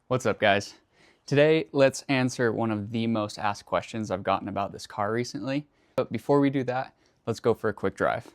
What's up, guys? Today, let's answer one of the most asked questions I've gotten about this car recently. But before we do that, let's go for a quick drive.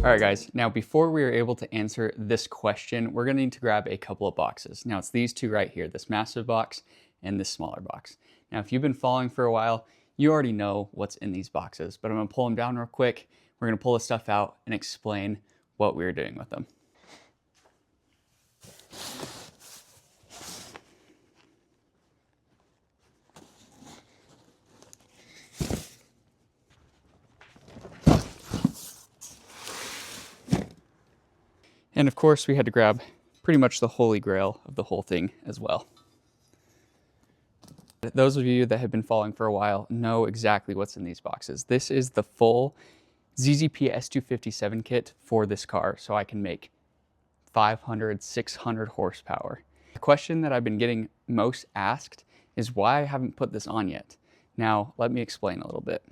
All right, guys, now before we are able to answer this question, we're gonna need to grab a couple of boxes. Now it's these two right here, this massive box and this smaller box. Now, if you've been following for a while, you already know what's in these boxes, but I'm gonna pull them down real quick. We're gonna pull the stuff out and explain what we're doing with them. And of course, we had to grab pretty much the holy grail of the whole thing as well. Those of you that have been following for a while know exactly what's in these boxes. This is the full ZZP S257 kit for this car, so I can make 500, 600 horsepower. The question that I've been getting most asked is why I haven't put this on yet. Now, let me explain a little bit.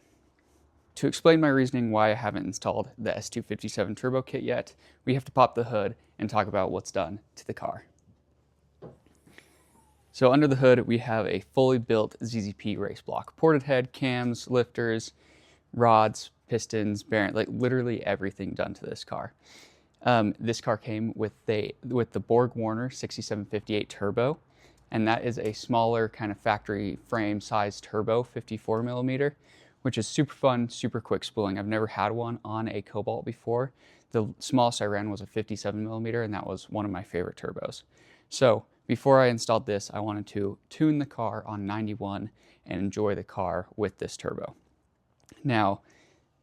To explain my reasoning why I haven't installed the S257 turbo kit yet, we have to pop the hood and talk about what's done to the car. So under the hood, we have a fully built ZZP race block. Ported head, cams, lifters, rods, pistons, bearing, like literally everything done to this car. This car came with the borgwarner 6758 turbo, and that is a smaller kind of factory frame size turbo, 54 millimeter, which is super fun, super quick spooling. I've never had one on a Cobalt before. The smallest I ran was a 57 millimeter, and that was one of my favorite turbos. So before I installed this, I wanted to tune the car on 91 and enjoy the car with this turbo. Now,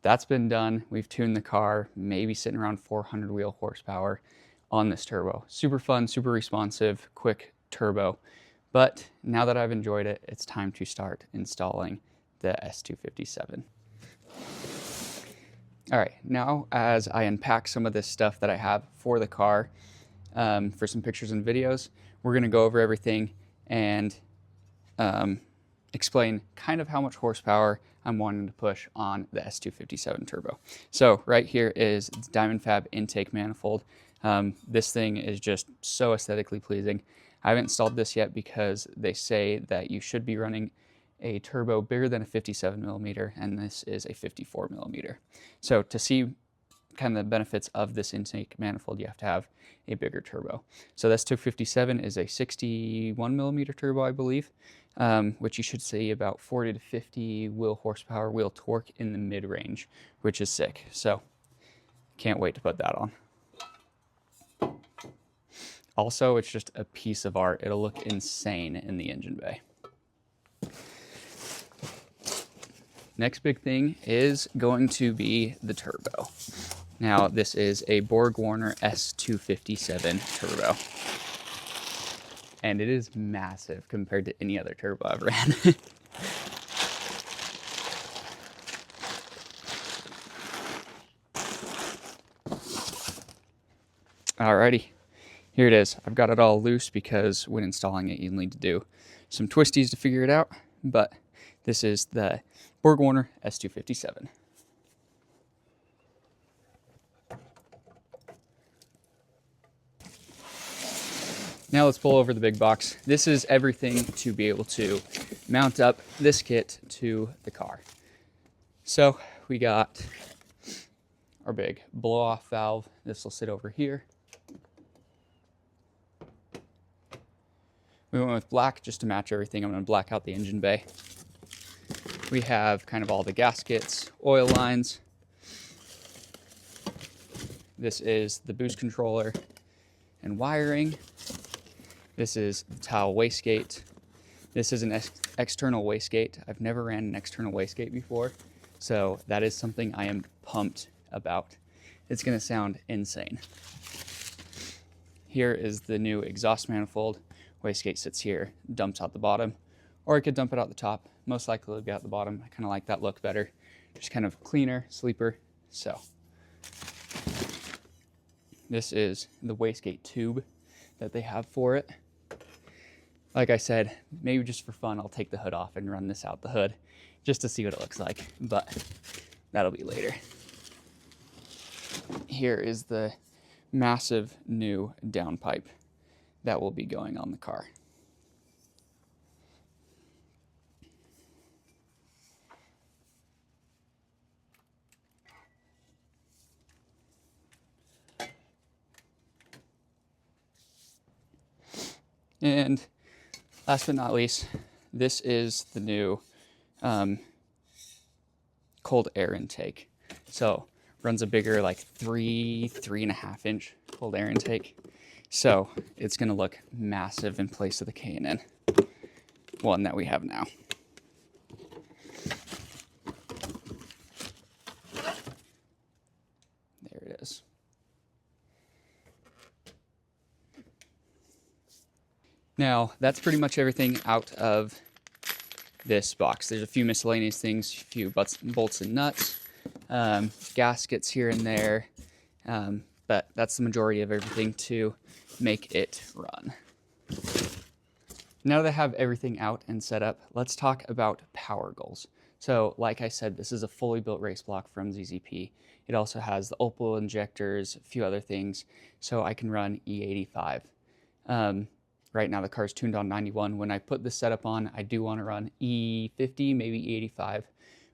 that's been done. We've tuned the car, maybe sitting around 400 wheel horsepower on this turbo. Super fun, super responsive, quick turbo. But now that I've enjoyed it, it's time to start installing the S257. All right, now as I unpack some of this stuff that I have for the car, for some pictures and videos, we're gonna go over everything and explain kind of how much horsepower I'm wanting to push on the S257 turbo. So right here is the dyemondfab intake manifold. This thing is just so aesthetically pleasing. I haven't installed this yet because they say that you should be running a turbo bigger than a 57 millimeter, and this is a 54 millimeter. So to see kind of the benefits of this intake manifold, you have to have a bigger turbo. So this 257 is a 61 millimeter turbo, I believe, which you should see about 40 to 50 wheel horsepower, wheel torque in the mid-range, which is sick. So can't wait to put that on. Also, it's just a piece of art. It'll look insane in the engine bay. Next big thing is going to be the turbo. Now, this is a borgwarner S257 turbo, and it is massive compared to any other turbo I've ran. Alrighty, here it is. I've got it all loose because when installing it, you need to do some twisties to figure it out, but this is the borgwarner S257. Now let's pull over the big box. This is everything to be able to mount up this kit to the car. So we got our big blow-off valve. This will sit over here. We went with black just to match everything. I'm going to black out the engine bay. We have kind of all the gaskets, oil lines. This is the boost controller and wiring. This is the tial wastegate. This is an external wastegate. I've never ran an external wastegate before, so that is something I am pumped about. It's gonna sound insane. Here is the new exhaust manifold. Wastegate sits here, dumps out the bottom, or I could dump it out the top. Most likely it'll be out the bottom. I kind of like that look better. Just kind of cleaner, sleeper. So this is the wastegate tube that they have for it. Like I said, maybe just for fun, I'll take the hood off and run this out the hood just to see what it looks like, but that'll be later. Here is the massive new downpipe that will be going on the car. And last but not least, this is the new cold air intake. So runs a bigger, like 3.5 inch cold air intake. So it's gonna look massive in place of the K&N one that we have now. There it is. Now, that's pretty much everything out of this box. There's a few miscellaneous things, a few bolts and nuts, gaskets here and there, but that's the majority of everything to make it run. Now that I have everything out and set up, let's talk about power goals. So like I said, this is a fully built race block from ZZP. It also has the Opel Injectors, a few other things, so I can run E85. Right now the car's tuned on 91. When I put this setup on, I do want to run E50, maybe E85,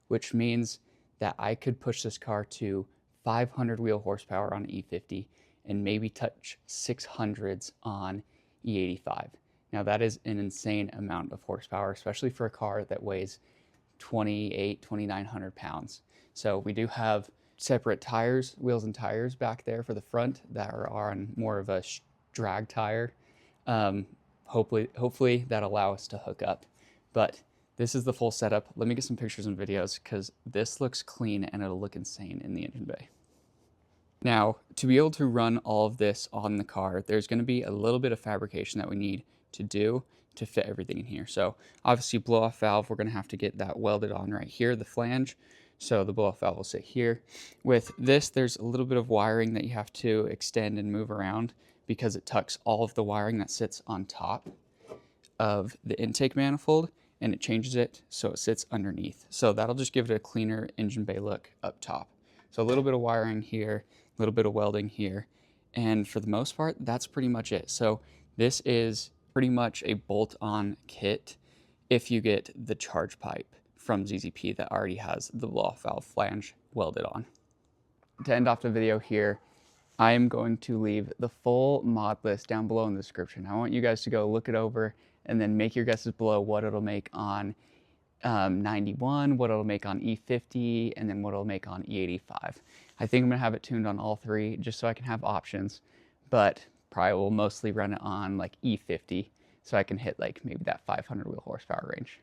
which means that I could push this car to 500 wheel horsepower on E50 and maybe touch 600s on E85. Now that is an insane amount of horsepower, especially for a car that weighs 2,900 pounds. So we do have separate tires, wheels and tires back there for the front that are on more of a drag tire. Hopefully that allow us to hook up, but this is the full setup. Let me get some pictures and videos because this looks clean and it'll look insane in the engine bay. Now, to be able to run all of this on the car, there's going to be a little bit of fabrication that we need to do to fit everything in here. So obviously blow-off valve, we're going to have to get that welded on right here, the flange. So the blow-off valve will sit here. With this, there's a little bit of wiring that you have to extend and move around because it tucks all of the wiring that sits on top of the intake manifold and it changes it so it sits underneath. So that'll just give it a cleaner engine bay look up top. So a little bit of wiring here, a little bit of welding here, and for the most part, that's pretty much it. So this is pretty much a bolt-on kit if you get the charge pipe from ZZP that already has the blow-off valve flange welded on. To end off the video here, I am going to leave the full mod list down below in the description. I want you guys to go look it over and then make your guesses below what it'll make on 91, what it'll make on E50, and then what it'll make on E85. I think I'm gonna have it tuned on all three just so I can have options, but probably will mostly run it on like E50 so I can hit like maybe that 500 wheel horsepower range.